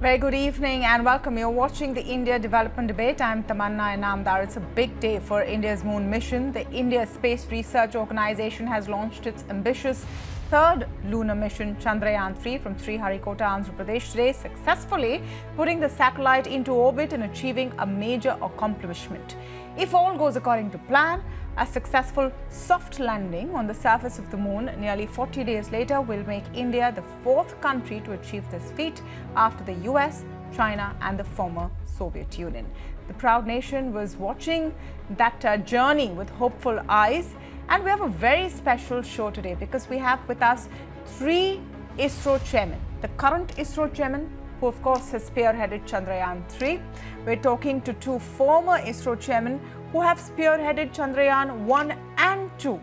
Very good evening and welcome. You're watching the India Development Debate. I'm Tamanna Inamdar. It's a big day for India's moon mission. The India Space Research Organisation has launched its ambitious third lunar mission, Chandrayaan 3, from Sriharikota, Andhra Pradesh today, successfully putting the satellite into orbit and achieving a major accomplishment. If all goes according to plan, a successful soft landing on the surface of the moon nearly 40 days later will make India the fourth country to achieve this feat after the US, China and the former Soviet Union. The proud nation was watching that journey with hopeful eyes, and we have a very special show today because we have with us three ISRO chairmen. The current ISRO chairman, who of course has spearheaded Chandrayaan 3. We're talking to two former ISRO chairmen who have spearheaded Chandrayaan 1 and 2.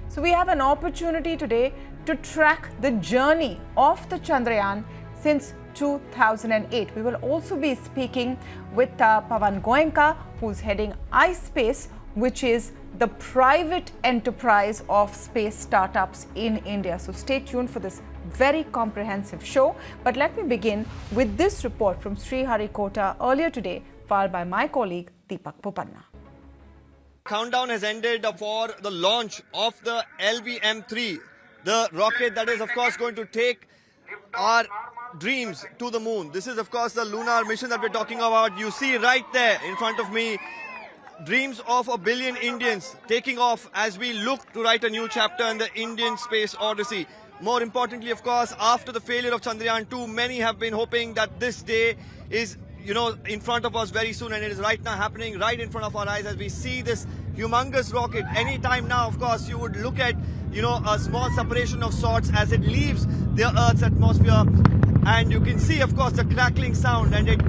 So we have an opportunity today to track the journey of the Chandrayaan since 2008. We will also be speaking with Pawan Goenka, who's heading ISPACe, which is the private enterprise of space startups in India. So stay tuned for this very comprehensive show. But let me begin with this report from Sriharikota earlier today, filed by my colleague Deepak Popanna. Countdown has ended for the launch of the LVM-3, the rocket that is of course going to take our dreams to the moon. This is of course the lunar mission that we're talking about. You see right there in front of me, dreams of a billion Indians taking off as we look to write a new chapter in the Indian space odyssey. More importantly, of course, after the failure of Chandrayaan 2, many have been hoping that this day is, in front of us very soon, and it is right now happening right in front of our eyes as we see this humongous rocket. Any time now, of course, you would look at, a small separation of sorts as it leaves the Earth's atmosphere, and you can see, of course, the crackling sound, and it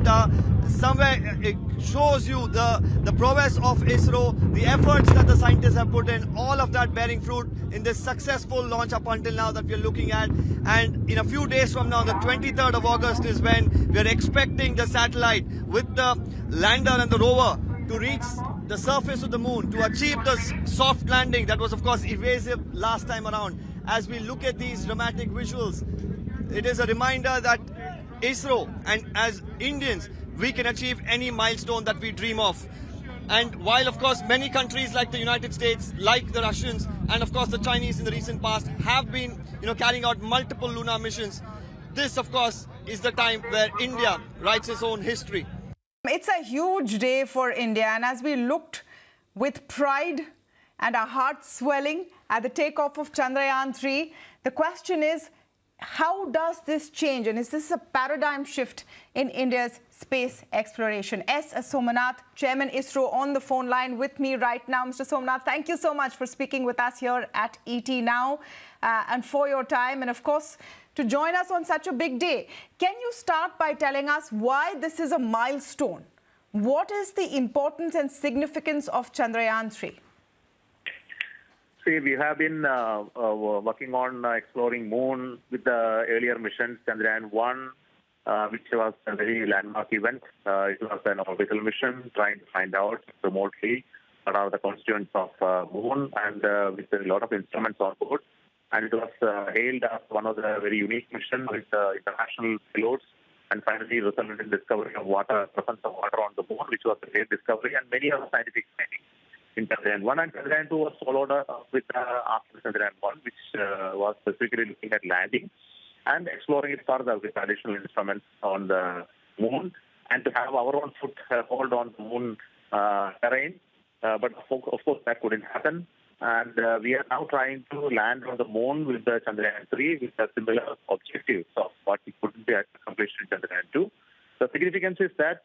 shows you the prowess of ISRO, the efforts that the scientists have put in, all of that bearing fruit in this successful launch up until now that we're looking at. And in a few days from now, the 23rd of August is when we're expecting the satellite with the lander and the rover to reach the surface of the moon, to achieve the soft landing that was of course evasive last time around. As we look at these dramatic visuals, it is a reminder that ISRO and as Indians, we can achieve any milestone that we dream of. And while of course many countries like the United States, like the Russians and of course the Chinese in the recent past have been carrying out multiple lunar missions, this of course is the time where India writes its own history. It's a huge day for India, and as we looked with pride and our hearts swelling at the takeoff of Chandrayaan 3, the question is, how does this change, and is this a paradigm shift in India's space exploration? S Somanath, Chairman ISRO, on the phone line with me right now. Mr. Somanath, thank you so much for speaking with us here at ET Now and for your time, and of course to join us on such a big day. Can you start by telling us why this is a milestone? What is the importance and significance of Chandrayaan 3? See, we have been working on exploring moon with the earlier missions, Chandrayaan 1, which was a very landmark event. It was an orbital mission trying to find out remotely what are the constituents of moon, and with a lot of instruments on board. And it was hailed as one of the very unique missions with international payloads, and finally resulted in discovery of water, presence of water on the moon, which was a great discovery, and many other scientific findings in Chandrayaan 1. And Chandrayaan 2 was followed up with after Chandrayaan 1, which was specifically looking at landing and exploring it further with additional instruments on the moon, and to have our own foothold on the moon terrain. But of course, that couldn't happen. And we are now trying to land on the moon with the Chandrayaan 3 with a similar objectives of what we couldn't accomplish in Chandrayaan 2. The significance is that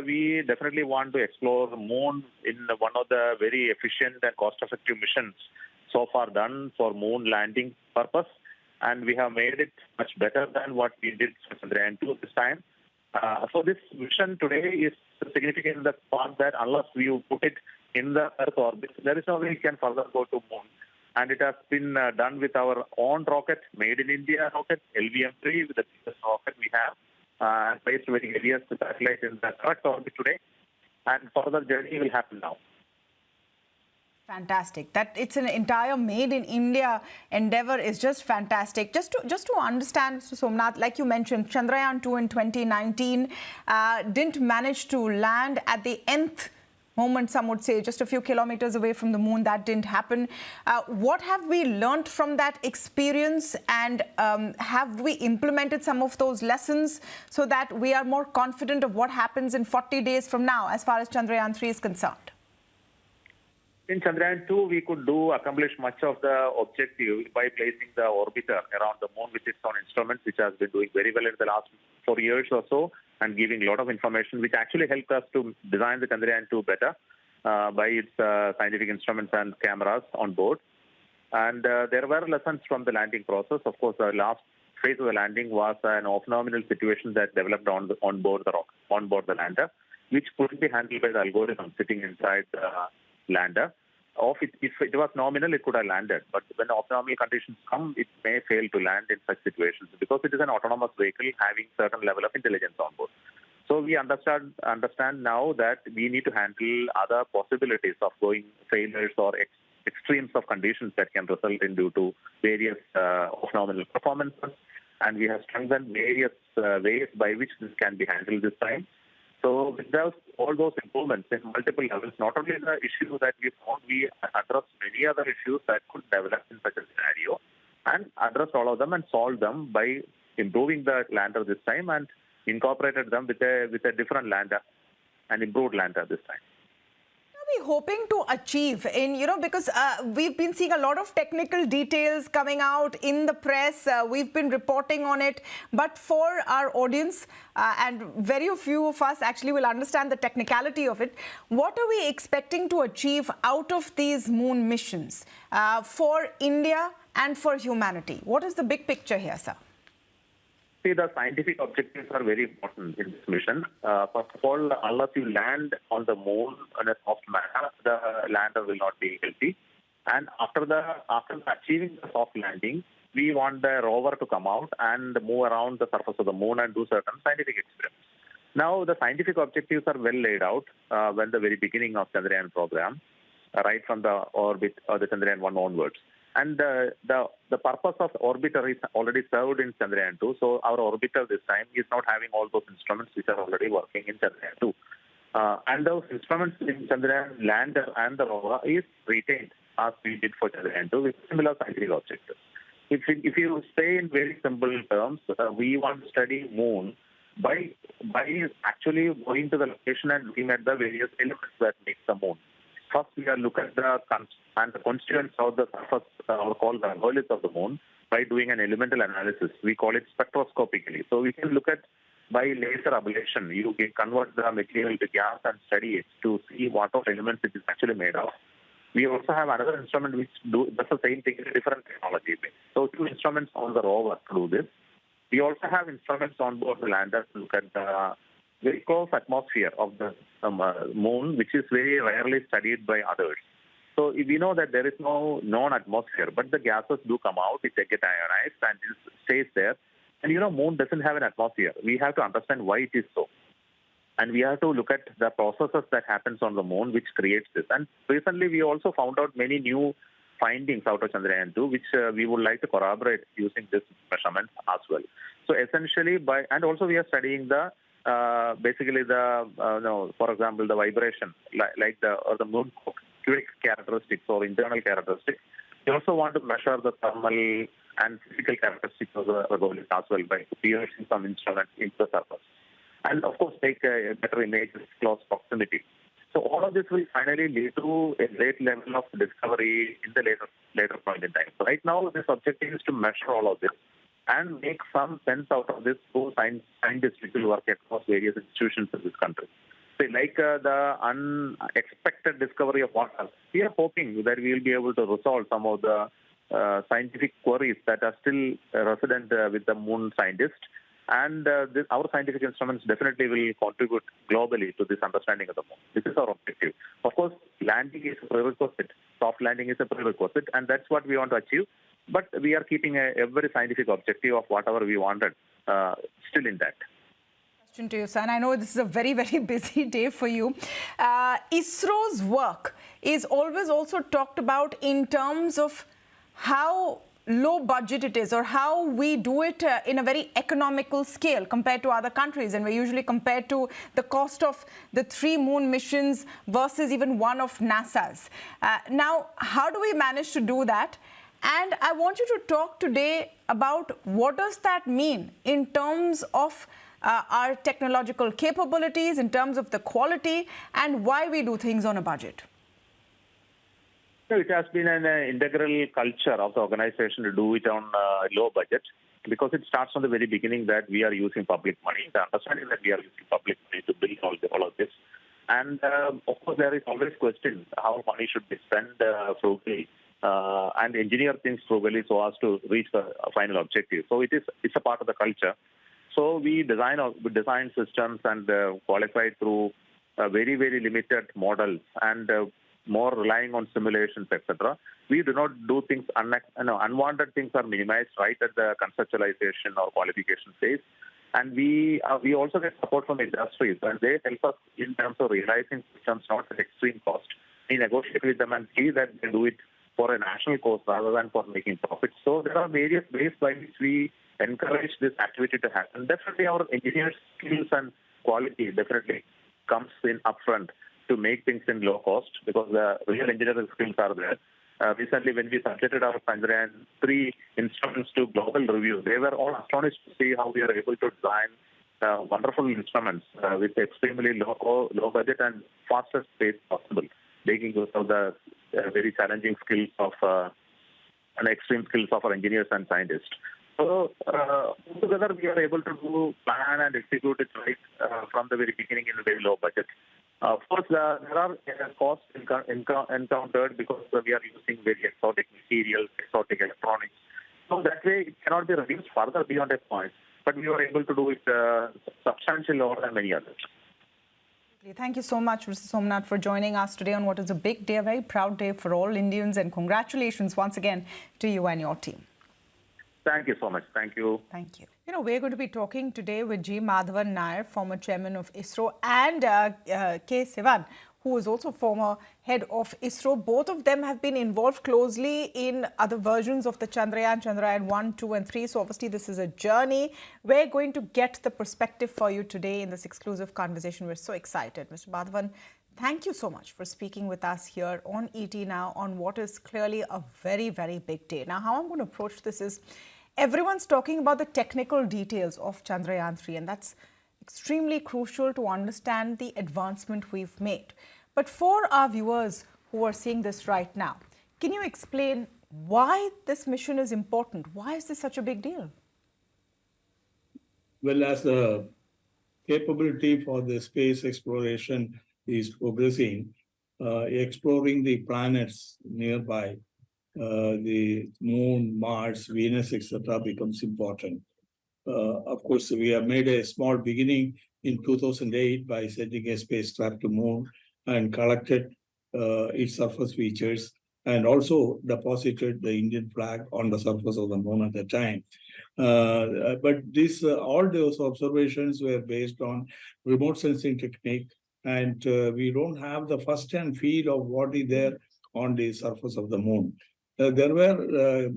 we definitely want to explore the moon in one of the very efficient and cost-effective missions so far done for moon landing purpose. And we have made it much better than what we did for Chandrayaan 2 this time. So this mission today is significant in the fact that unless we put it in the Earth orbit, there is no way we can further go to moon. And it has been done with our own rocket, made in India rocket, LVM-3, with the biggest rocket we have, placed very areas to satellite in the correct orbit today. And further journey will happen now. Fantastic. That it's an entire made in India endeavor is just fantastic. Just to understand, Mr. Somanath, like you mentioned, Chandrayaan 2 in 2019 didn't manage to land at the nth moment, some would say, just a few kilometers away from the moon. That didn't happen. What have we learnt from that experience, and have we implemented some of those lessons so that we are more confident of what happens in 40 days from now as far as Chandrayaan 3 is concerned? In Chandrayaan 2, we could accomplish much of the objective by placing the orbiter around the moon with its own instruments, which has been doing very well in the last 4 years or so, and giving a lot of information, which actually helped us to design the Chandrayaan 2 better by its scientific instruments and cameras on board. And there were lessons from the landing process. Of course, the last phase of the landing was an off-nominal situation that developed on board the lander, which couldn't be handled by the algorithm sitting inside the lander. If it was nominal, it could have landed. But when off-nominal conditions come, it may fail to land in such situations because it is an autonomous vehicle having certain level of intelligence on board. So we understand now that we need to handle other possibilities of going failures or extremes of conditions that can result in due to various off-nominal performances. And we have strengthened various ways by which this can be handled this time. So with all those improvements in multiple levels, not only the issue that we found, we addressed many other issues that could develop in such a scenario and addressed all of them and solved them by improving the lander this time and incorporated them with a different lander, an improved lander this time. What are we hoping to achieve because we've been seeing a lot of technical details coming out in the press. We've been reporting on it. But for our audience, and very few of us actually will understand the technicality of it, what are we expecting to achieve out of these moon missions for India and for humanity? What is the big picture here, sir? See, the scientific objectives are very important in this mission. First of all, unless you land on the moon in a soft manner, the lander will not be healthy. And after achieving the soft landing, we want the rover to come out and move around the surface of the moon and do certain scientific experiments. Now, the scientific objectives are well laid out when the very beginning of Chandrayaan program, right from the orbit or the Chandrayaan 1 onwards. And the purpose of orbiter is already served in Chandrayaan 2. So our orbiter this time is not having all those instruments which are already working in Chandrayaan 2. And those instruments in Chandrayaan lander and the rover is retained as we did for Chandrayaan 2 with similar scientific objectives. If you say in very simple terms, we want to study moon by actually going to the location and looking at the various elements that make the moon. First, we are looking at the constituents of the surface, called the regolith of the moon, by doing an elemental analysis. We call it spectroscopically. So we can look at by laser ablation. You can convert the material to gas and study it to see what of elements it is actually made of. We also have another instrument which does the same thing in a different technology. So 2 instruments on the rover to do this. We also have instruments on board the lander to look at the very close atmosphere of the moon, which is very rarely studied by others. So we know that there is no known atmosphere, but the gases do come out, they get ionized and it stays there. And moon doesn't have an atmosphere. We have to understand why it is so. And we have to look at the processes that happens on the moon which creates this. And recently we also found out many new findings out of Chandrayaan 2, which we would like to corroborate using this measurement as well. So essentially and also we are studying the for example, the vibration, like the moon quick characteristics or internal characteristics. We also want to measure the thermal and physical characteristics of the regolith as well by piercing some instruments into the surface. And of course, take a better image with close proximity. So all of this will finally lead to a great level of discovery in the later point in time. So right now, this objective is to measure all of this and make some sense out of this through scientists which will work across various institutions in this country. So like the unexpected discovery of water, we are hoping that we will be able to resolve some of the scientific queries that are still resident with the moon scientists. And our scientific instruments definitely will contribute globally to this understanding of the moon. This is our objective. Of course, landing is a prerequisite. Soft landing is a prerequisite, and that's what we want to achieve. But we are keeping every scientific objective of whatever we wanted still intact. Question to you, sir. And I know this is a very, very busy day for you. ISRO's work is always also talked about in terms of how low budget it is, or how we do it in a very economical scale compared to other countries. And we usually compare to the cost of the 3 moon missions versus even one of NASA's. Now, how do we manage to do that? And I want you to talk today about what does that mean in terms of our technological capabilities, in terms of the quality, and why we do things on a budget. So it has been an integral culture of the organization to do it on low budget, because it starts from the very beginning that we are using public money, the understanding that we are using public money to build all of this. And of course, there is always question how money should be spent frugally and engineer things frugally so as to reach the final objective. So it's a part of the culture. So we design systems and qualify through very, very limited models and more relying on simulations, etc. We do not do things, unwanted things are minimized right at the conceptualization or qualification phase. And we also get support from industries, and they help us in terms of realizing systems not at extreme cost. We negotiate with them and see that they do it for a national cause rather than for making profits. So there are various ways by which we encourage this activity to happen. Definitely our engineers' skills and quality definitely comes in upfront to make things in low cost, because the real engineering skills are there. Recently, when we subjected our Chandrayaan 3 instruments to global review, they were all astonished to see how we are able to design wonderful instruments with extremely low budget and fastest pace possible, making use of the very challenging skills of and extreme skills of our engineers and scientists. So together we are able to plan and execute it right from the very beginning in a very low budget. Of course, there are costs encountered because we are using very exotic materials, exotic electronics. So that way it cannot be reduced further beyond a point. But we were able to do it substantially lower than many others. Thank you so much, Mr. Somanath, for joining us today on what is a big day, a very proud day for all Indians. And congratulations once again to you and your team. Thank you so much. Thank you. Thank you. You know, we're going to be talking today with G Madhavan Nair, former chairman of ISRO, and K Sivan, who is also former head of ISRO. Both of them have been involved closely in other versions of the Chandrayaan 1, 2 and 3. So obviously this is a journey. We're going to get the perspective for you today in this exclusive conversation. We're so excited. Mr. Madhavan, thank you so much for speaking with us here on ET Now on what is clearly a very, very big day. Now, how I'm going to approach this is everyone's talking about the technical details of Chandrayaan 3, and that's extremely crucial to understand the advancement we've made. But for our viewers who are seeing this right now, can you explain why this mission is important? Why is this such a big deal? Well, as the capability for the space exploration is progressing, exploring the planets nearby, the moon, Mars, Venus, etc., becomes important. Of course, we have made a small beginning in 2008 by sending a spacecraft to moon and collected its surface features, and also deposited the Indian flag on the surface of the moon at the time. But this, all those observations were based on remote sensing technique, and we don't have the first-hand feel of what is there on the surface of the moon. There were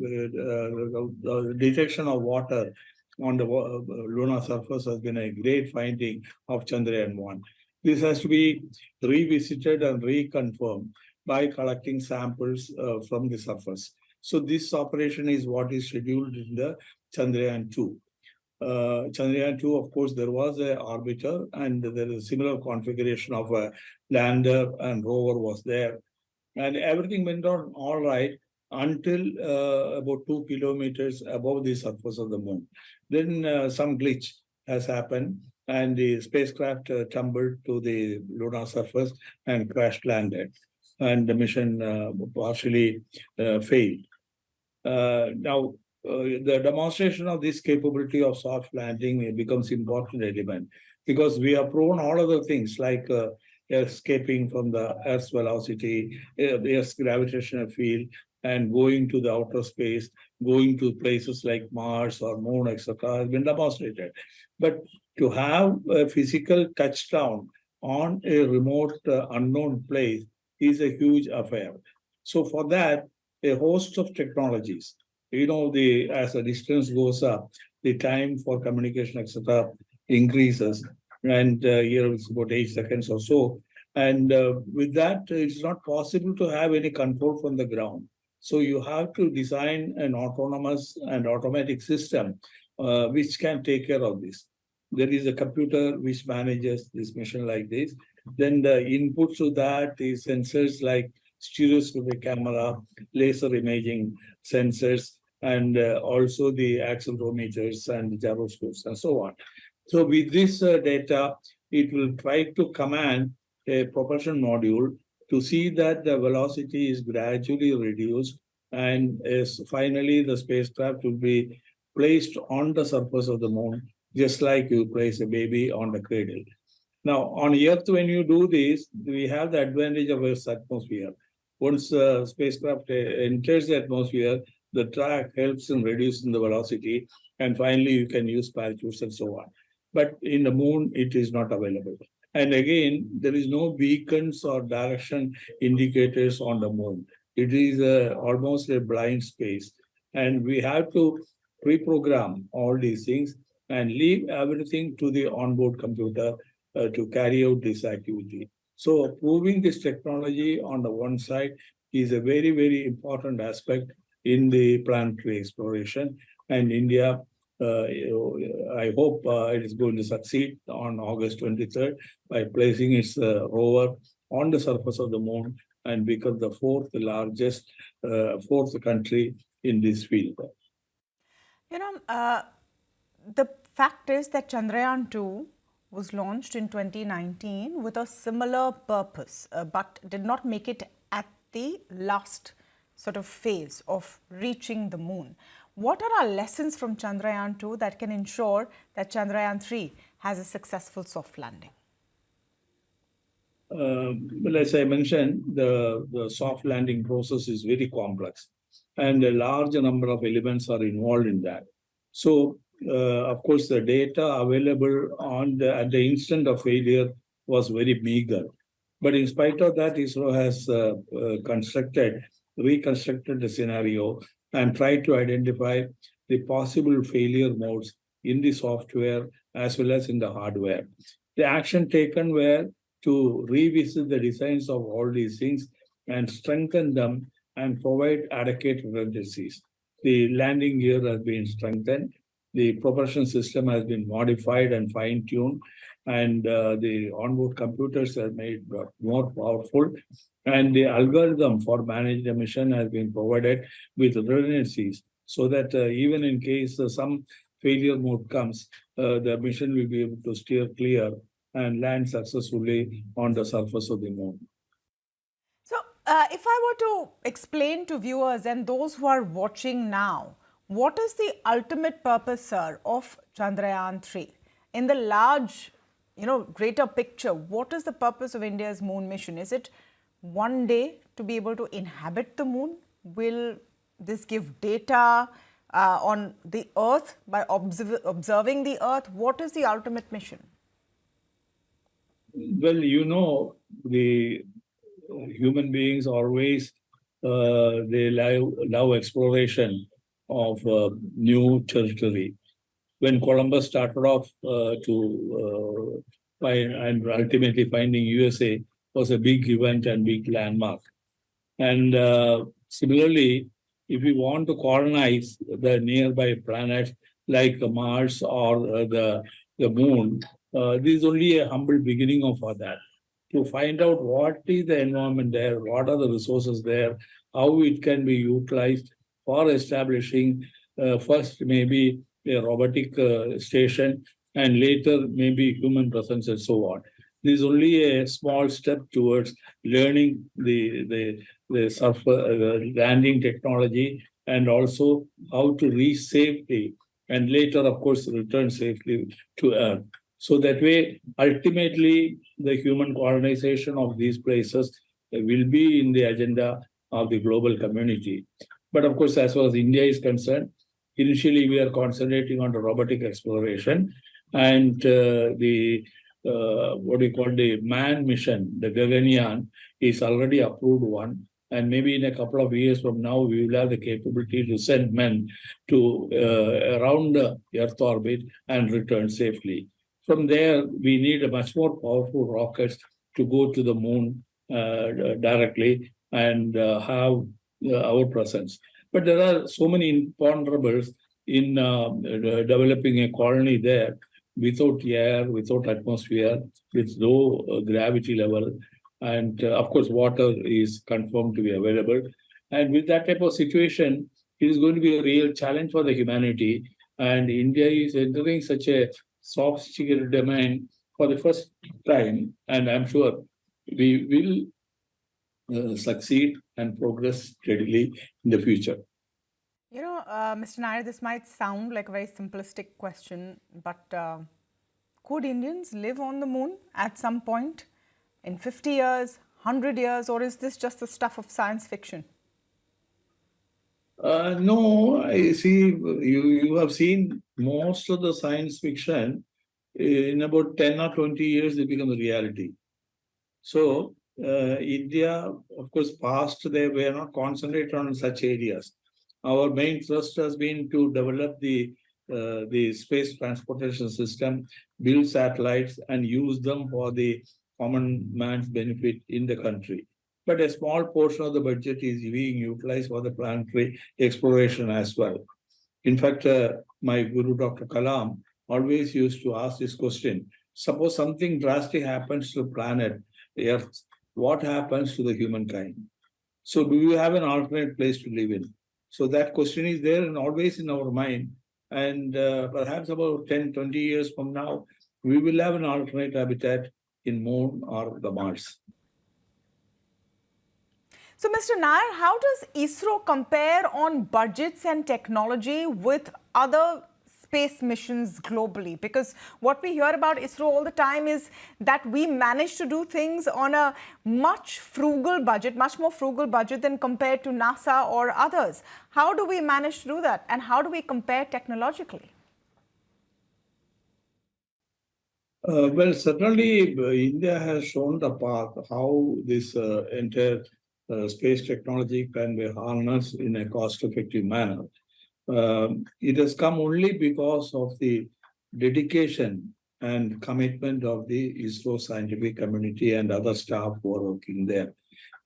detection of water on the lunar surface has been a great finding of Chandrayaan 1. This has to be revisited and reconfirmed by collecting samples from the surface. So this operation is what is scheduled in the Chandrayaan 2. Chandrayaan 2, of course, there was an orbiter, and there is a similar configuration of a lander and rover was there. And everything went on all right until about 2 kilometers above the surface of the moon. Then some glitch has happened, and the spacecraft tumbled to the lunar surface and crash landed, and the mission partially failed. Now, the demonstration of this capability of soft landing becomes important element, because we have proven all other things like escaping from the Earth's velocity, Earth's gravitational field, and going to the outer space, going to places like Mars or Moon, etc., has been demonstrated. But To have a physical touchdown on a remote unknown place is a huge affair. So for that, a host of technologies, as the distance goes up, the time for communication, etc., increases. And here it's about 8 seconds or so. And with that, it's not possible to have any control from the ground. So you have to design an autonomous and automatic system which can take care of this. There is a computer which manages this mission like this. Then the input to that is sensors like stereoscopic camera, laser imaging sensors, and also the accelerometers and gyroscopes and so on. So with this data, it will try to command a propulsion module to see that the velocity is gradually reduced, and finally the spacecraft will be placed on the surface of the moon, just like you place a baby on the cradle. Now, on Earth, when you do this, we have the advantage of Earth's atmosphere. Once the spacecraft enters the atmosphere, the track helps in reducing the velocity, and finally you can use parachutes and so on. But in the moon, it is not available. And again, there is no beacons or direction indicators on the moon. It is almost a blind space. And we have to pre-program all these things and leave everything to the onboard computer to carry out this activity. So proving this technology on the one side is a very, very important aspect in the planetary exploration. And India, I hope it is going to succeed on August 23rd by placing its rover on the surface of the moon and become the fourth country in this field. The fact is that Chandrayaan 2 was launched in 2019 with a similar purpose, but did not make it at the last sort of phase of reaching the moon. What are our lessons from Chandrayaan 2 that can ensure that Chandrayaan 3 has a successful soft landing? Well, as I mentioned, the soft landing process is very complex, and a large number of elements are involved in that. So, of course, the data available at the instant of failure was very meager. But in spite of that, ISRO has reconstructed the scenario and tried to identify the possible failure modes in the software as well as in the hardware. The action taken were to revisit the designs of all these things and strengthen them and provide adequate redundancies. The landing gear has been strengthened, the propulsion system has been modified and fine-tuned, and the onboard computers are made more powerful, and the algorithm for managing the mission has been provided with redundancies so that even in case some failure mode comes, the mission will be able to steer clear and land successfully on the surface of the moon. So, if I were to explain to viewers and those who are watching now, what is the ultimate purpose, sir, of Chandrayaan 3? In the large, greater picture, what is the purpose of India's moon mission? Is it one day to be able to inhabit the moon? Will this give data on the Earth by observing the Earth? What is the ultimate mission? Well, the human beings always they love exploration of new territory. When Columbus started off to find and ultimately finding USA was a big event and big landmark. And similarly, if we want to colonize the nearby planets like Mars or the moon, this is only a humble beginning of that. To find out what is the environment there, what are the resources there, how it can be utilized for establishing first maybe a robotic station and later maybe human presence and so on. This is only a small step towards learning the landing technology and also how to reach safely and later, of course, return safely to Earth. So that way, ultimately, the human colonization of these places will be in the agenda of the global community. But of course, as far as India is concerned, initially we are concentrating on the robotic exploration. And what do you call the man mission, the Gaganyaan, is already approved one. And maybe in a couple of years from now, we will have the capability to send men to around the Earth orbit and return safely. From there, we need a much more powerful rockets to go to the moon directly and have our presence. But there are so many imponderables in developing a colony there without air, without atmosphere, with low gravity level. And of course, water is confirmed to be available. And with that type of situation, it is going to be a real challenge for the humanity. And India is entering such a sophisticated domain for the first time. And I'm sure we will succeed and progress steadily in the future. You know, Mr. Nair, this might sound like a very simplistic question, but could Indians live on the moon at some point in 50 years, 100 years, or is this just the stuff of science fiction? No, I see you have seen most of the science fiction. In about 10 or 20 years, it becomes a reality. So India, of course, past they were not concentrated on such areas. Our main thrust has been to develop the space transportation system, build satellites, and use them for the common man's benefit in the country. But a small portion of the budget is being utilized for the planetary exploration as well. In fact, my guru, Dr. Kalam, always used to ask this question. Suppose something drastic happens to the planet Earth, what happens to the humankind? So do you have an alternate place to live in? So that question is there and always in our mind. And perhaps about 10, 20 years from now, we will have an alternate habitat in Moon or the Mars. So, Mr. Nair, how does ISRO compare on budgets and technology with other space missions globally? Because what we hear about ISRO all the time is that we manage to do things on a much frugal budget, much more frugal budget than compared to NASA or others. How do we manage to do that? And how do we compare technologically? Well, certainly India has shown the path how this entire space technology can be harnessed in a cost-effective manner. It has come only because of the dedication and commitment of the ISRO scientific community and other staff who are working there.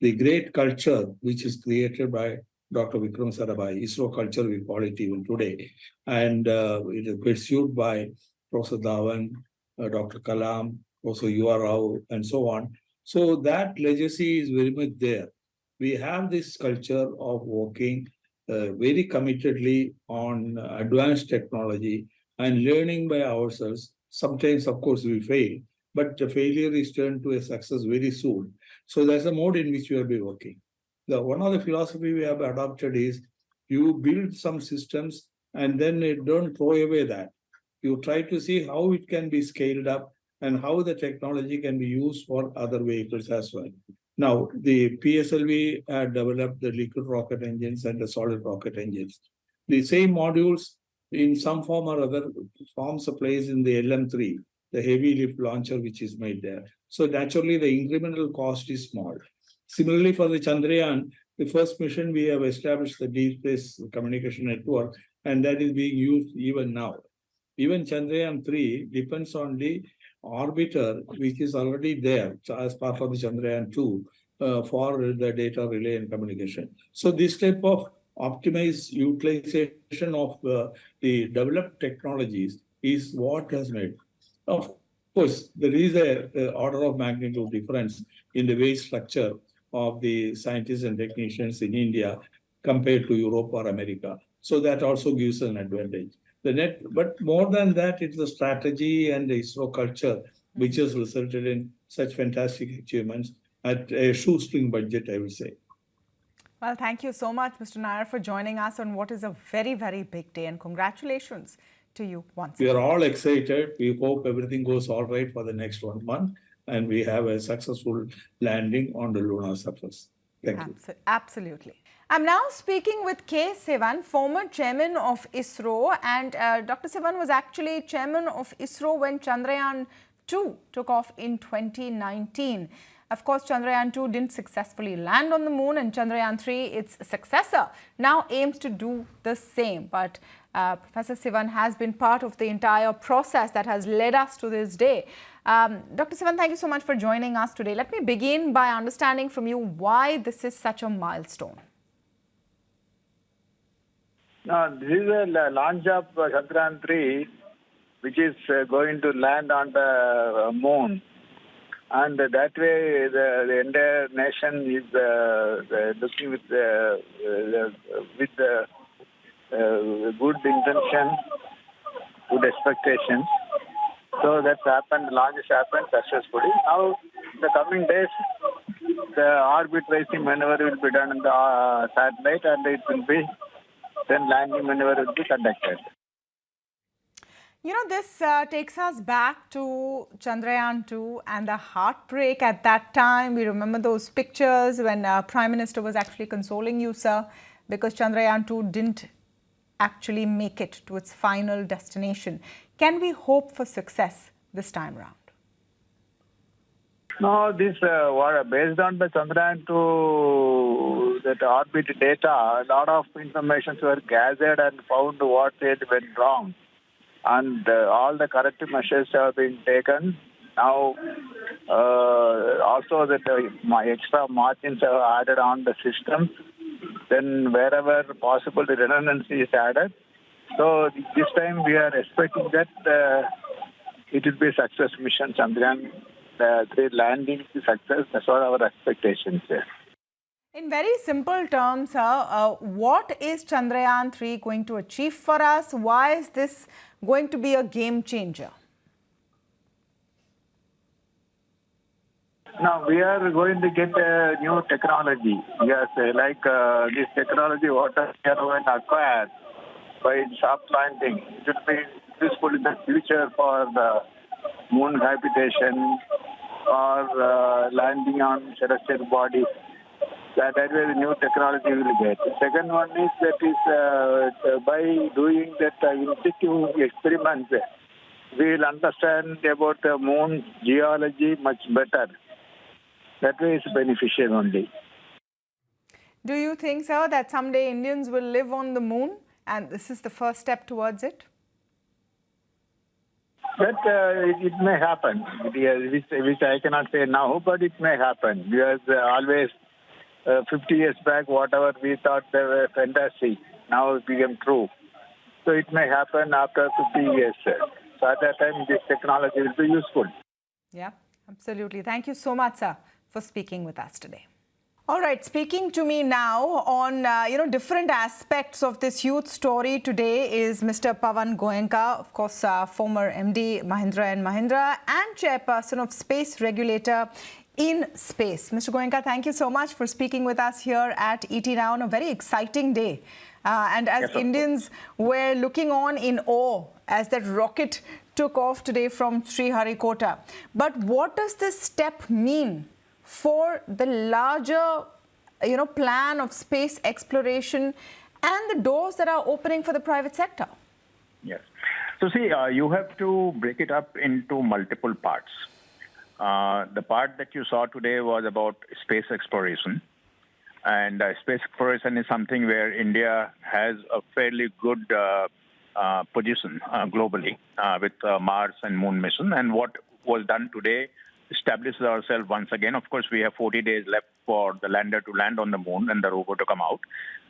The great culture which is created by Dr. Vikram Sarabhai, ISRO culture we call it even today, and it is pursued by Professor Dhawan, Dr. Kalam, Professor U.R. Rao, and so on. So that legacy is very much there. We have this culture of working very committedly on advanced technology and learning by ourselves. Sometimes, of course, we fail, but the failure is turned to a success very soon. So there's a mode in which we will be working. One of the philosophy we have adopted is you build some systems and then don't throw away that. You try to see how it can be scaled up and how the technology can be used for other vehicles as well. Now, the PSLV had developed the liquid rocket engines and the solid rocket engines. The same modules, in some form or other, forms a place in the LM3, the heavy lift launcher which is made there. So naturally, the incremental cost is small. Similarly, for the Chandrayaan, the first mission, we have established the deep space communication network, and that is being used even now. Even Chandrayaan 3 depends on the orbiter, which is already there as part of the Chandrayaan 2 for the data relay and communication. So this type of optimized utilization of the developed technologies is what has made. Of course, there is a order of magnitude difference in the wage structure of the scientists and technicians in India compared to Europe or America. So that also gives an advantage. But more than that, it's the strategy and the ISRO culture which has resulted in such fantastic achievements at a shoestring budget, I would say. Well, thank you so much, Mr. Nair, for joining us on what is a very, very big day, and congratulations to you once again. We are all excited. We hope everything goes all right for the next 1 month and we have a successful landing on the lunar surface. Thank you. Absolutely. I'm now speaking with K Sivan, former chairman of ISRO, and Dr. Sivan was actually chairman of ISRO when Chandrayaan 2 took off in 2019. Of course, Chandrayaan 2 didn't successfully land on the moon, and Chandrayaan 3, its successor, now aims to do the same. But Professor Sivan has been part of the entire process that has led us to this day. Dr. Sivan, thank you so much for joining us today. Let me begin by understanding from you why this is such a milestone. This is a launch of Chandrayaan 3, which is going to land on the moon. And that way, the entire nation is looking with good intention, good expectations. So that's happened, the launch has happened successfully. Now, in the coming days, the orbit raising maneuver will be done in the satellite, and it will be then landing maneuver will be conducted. You know, this takes us back to Chandrayaan 2 and the heartbreak at that time. We remember those pictures when Prime Minister was actually consoling you, sir, because Chandrayaan 2 didn't actually make it to its final destination. Can we hope for success this time around? No, this based on the Chandrayaan 2 that orbit data, a lot of information were gathered and found what had went wrong. And all the corrective measures have been taken. Now, also that extra margins are added on the system. Then wherever possible, the redundancy is added. So this time we are expecting that it will be a success mission. Chandrayaan 3 landing is success. That's what our expectations are. In very simple terms, sir, what is Chandrayaan 3 going to achieve for us? Why is this going to be a game changer? Now, we are going to get a new technology. Yes, like this technology, what we are going to acquire by soft landing. It will be useful in the future for the moon habitation or landing on celestial bodies. That way the new technology will get. The second one is that by doing that in situ experiments, we will understand about the moon geology much better. That way it's beneficial only. Do you think, sir, that someday Indians will live on the moon and this is the first step towards it? That it may happen, which I cannot say now, but it may happen. Because always 50 years back, whatever we thought they were fantasy, now it became true. So it may happen after 50 years. So at that time, this technology will be useful. Yeah, absolutely. Thank you so much, sir, for speaking with us today. All right, speaking to me now on different aspects of this huge story today is Mr. Pawan Goenka, of course, former MD Mahindra & Mahindra and Chairperson of Space Regulator IN-SPACe. Mr. Goenka, thank you so much for speaking with us here at ET Now on a very exciting day. And as Indians, we're looking on in awe as that rocket took off today from Sriharikota. But what does this step mean for the larger, plan of space exploration and the doors that are opening for the private sector? Yes. So see, you have to break it up into multiple parts. The part that you saw today was about space exploration. And space exploration is something where India has a fairly good position globally with Mars and Moon mission. And what was done today establishes ourselves once again. Of course, we have 40 days left for the lander to land on the moon and the rover to come out.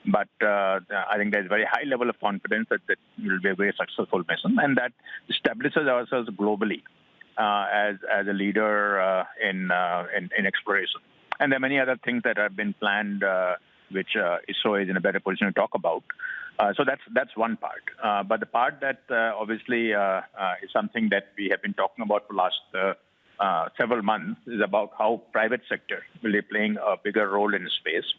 But I think there's a very high level of confidence that will be a very successful mission. And that establishes ourselves globally as a leader in exploration. And there are many other things that have been planned, which ISRO is in a better position to talk about. So that's one part. But the part that obviously is something that we have been talking about for the last several months is about how private sector will be playing a bigger role in space.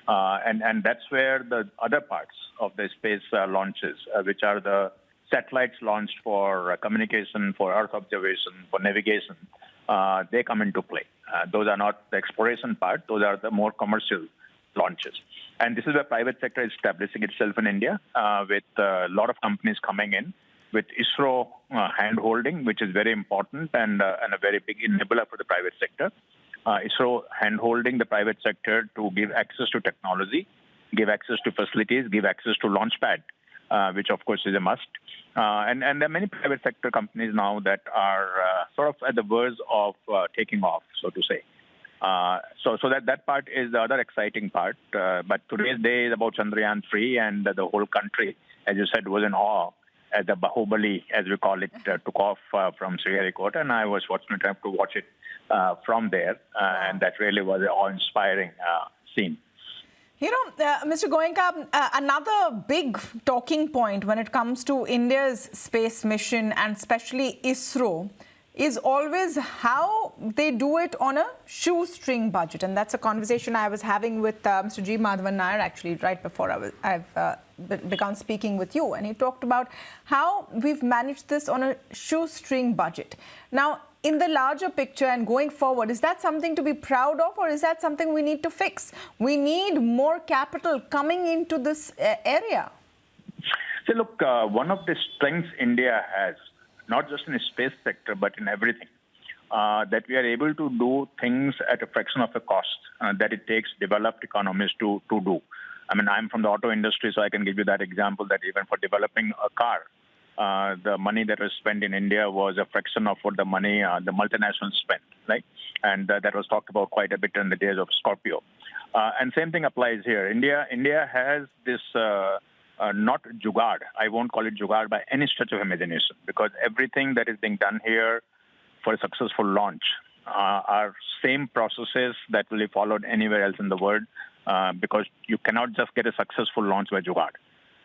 And that's where the other parts of the space launches, which are the satellites launched for communication, for Earth observation, for navigation, they come into play. Those are not the exploration part. Those are the more commercial launches. And this is where private sector is establishing itself in India with a lot of companies coming in, with ISRO hand-holding, which is very important and a very big enabler for the private sector. ISRO hand-holding the private sector to give access to technology, give access to facilities, give access to launchpad, which of course is a must. And there are many private sector companies now that are sort of at the verge of taking off, so to say. So that part is the other exciting part. But today's day is about Chandrayaan 3, and the whole country, as you said, was in awe as the Bahubali, as we call it, took off from Sriharikota, and I was fortunate enough to watch it from there, and that really was an awe-inspiring scene. You know, Mr. Goenka, another big talking point when it comes to India's space mission, and especially ISRO, is always how they do it on a shoestring budget. And that's a conversation I was having with Mr. G Madhavan Nair, actually, right before I've begun speaking with you. And he talked about how we've managed this on a shoestring budget. Now, in the larger picture and going forward, is that something to be proud of, or is that something we need to fix? We need more capital coming into this area. So look, one of the strengths India has, not just in the space sector, but in everything, that we are able to do things at a fraction of the cost that it takes developed economies to do. I mean, I'm from the auto industry, so I can give you that example that even for developing a car, the money that was spent in India was a fraction of what the money the multinationals spent, right? And that was talked about quite a bit in the days of Scorpio. And same thing applies here. India has this not jugaad. I won't call it jugaad by any stretch of imagination, because everything that is being done here for a successful launch are same processes that will be followed anywhere else in the world, because you cannot just get a successful launch by jugaad.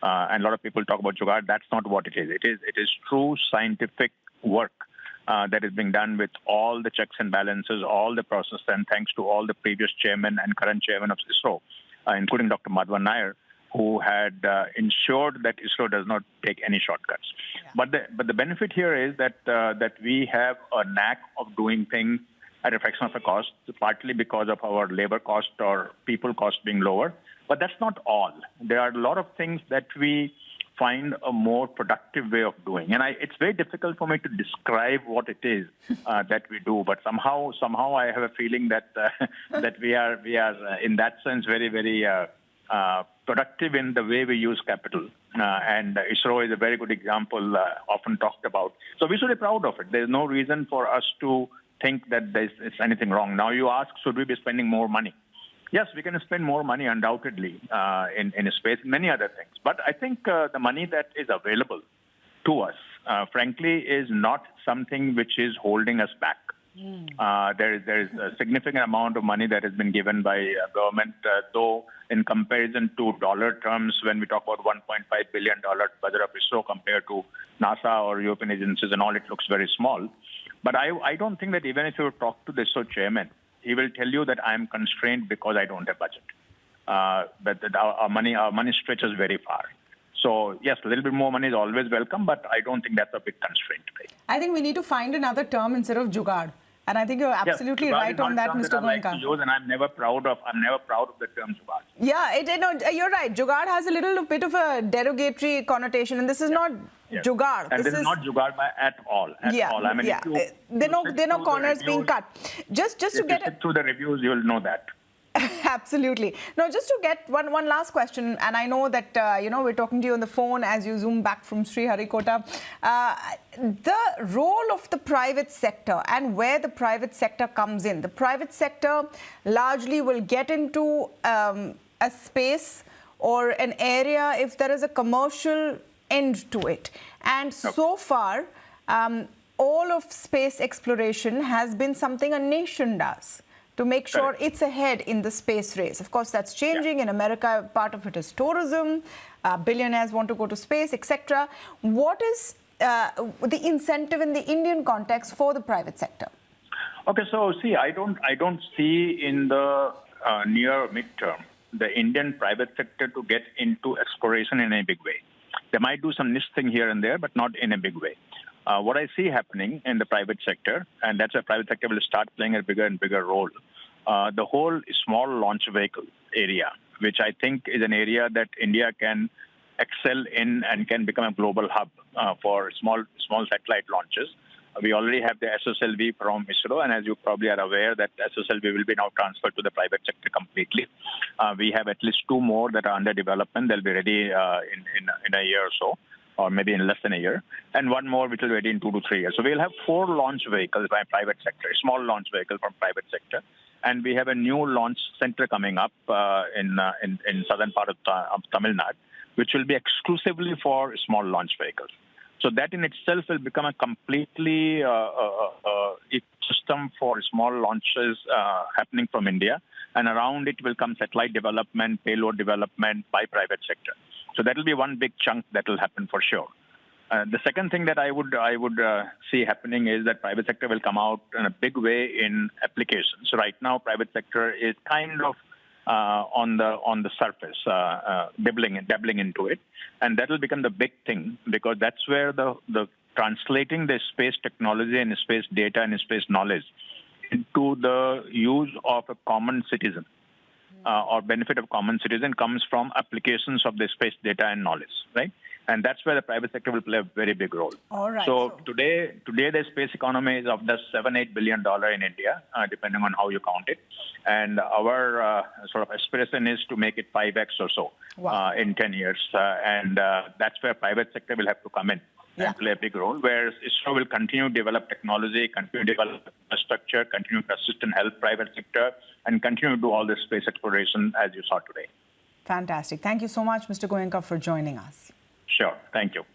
And a lot of people talk about jugaad. That's not what it is. It is true scientific work that is being done with all the checks and balances, all the process, and thanks to all the previous chairmen and current chairman of ISRO, including Dr. Madhavan Nair, who had ensured that ISRO does not take any shortcuts. Yeah. But the benefit here is that we have a knack of doing things at a fraction of the cost, partly because of our labor cost or people cost being lower. But that's not all. There are a lot of things that we find a more productive way of doing. And it's very difficult for me to describe what it is that we do. But somehow I have a feeling that that we are in that sense very, very productive in the way we use capital. And ISRO is a very good example, often talked about. So we should be proud of it. There's no reason for us to think that there's anything wrong. Now you ask, should we be spending more money? Yes, we can spend more money undoubtedly in space, many other things. But I think the money that is available to us, frankly, is not something which is holding us back. There is a significant amount of money that has been given by government, though in comparison to dollar terms, when we talk about $1.5 billion budget of ISRO compared to NASA or European agencies and all, it looks very small. But I don't think that even if you talk to the ISRO chairman, he will tell you that I am constrained because I don't have budget. But our money stretches very far. So, yes, a little bit more money is always welcome, but I don't think that's a big constraint. I think we need to find another term instead of jugaad. And I think you're absolutely right on that, Mr. Goenka. And I'm never proud of the term jugaad. Yeah, you're right. Jugaad has a little bit of a derogatory connotation, and this is not jugaad. And this is not jugaad at all. I mean, there are no corners being cut. Just to get through the reviews, you'll know that. Absolutely. Now, just to get one last question, and I know that, we're talking to you on the phone as you zoom back from Sriharikota. The role of the private sector and where the private sector comes in. The private sector largely will get into a space or an area if there is a commercial end to it. And so far, all of space exploration has been something a nation does to make sure it's ahead in the space race. Of course, that's changing. In America, part of it is tourism. Billionaires want to go to space, etc. What is the incentive in the Indian context for the private sector? Okay, so see, I don't see in the near midterm the Indian private sector to get into exploration in a big way. They might do some niche thing here and there, but not in a big way. What I see happening in the private sector, and that's why private sector will start playing a bigger and bigger role, the whole small launch vehicle area, which I think is an area that India can excel in and can become a global hub for small satellite launches. We already have the SSLV from ISRO, and as you probably are aware, that SSLV will be now transferred to the private sector completely. We have at least 2 more that are under development. They'll be ready in a year or so, or maybe in less than a year, and 1 more which will be ready in 2 to 3 years. So we'll have 4 launch vehicles by private sector, small launch vehicle from private sector, and we have a new launch center coming up in southern part of Tamil Nadu, which will be exclusively for small launch vehicles. So that in itself will become a completely ecosystem for small launches happening from India, and around it will come satellite development, payload development by private sector. So that will be one big chunk that will happen for sure. The second thing that I would see happening is that private sector will come out in a big way in applications. So right now, private sector is kind of on the surface, dabbling into it, and that will become the big thing, because that's where the translating the space technology and space data and space knowledge into the use of a common citizen or benefit of common citizen comes from applications of the space data and knowledge, right? And that's where the private sector will play a very big role. All right. So today the space economy is of the $7-8 billion in India, depending on how you count it. And our sort of aspiration is to make it 5x or so in 10 years. And that's where private sector will have to come in and play a big role, where ISRO will continue to develop technology, continue to develop infrastructure, continue to assist and help private sector, and continue to do all this space exploration as you saw today. Fantastic. Thank you so much, Mr. Goenka, for joining us. Sure. Thank you.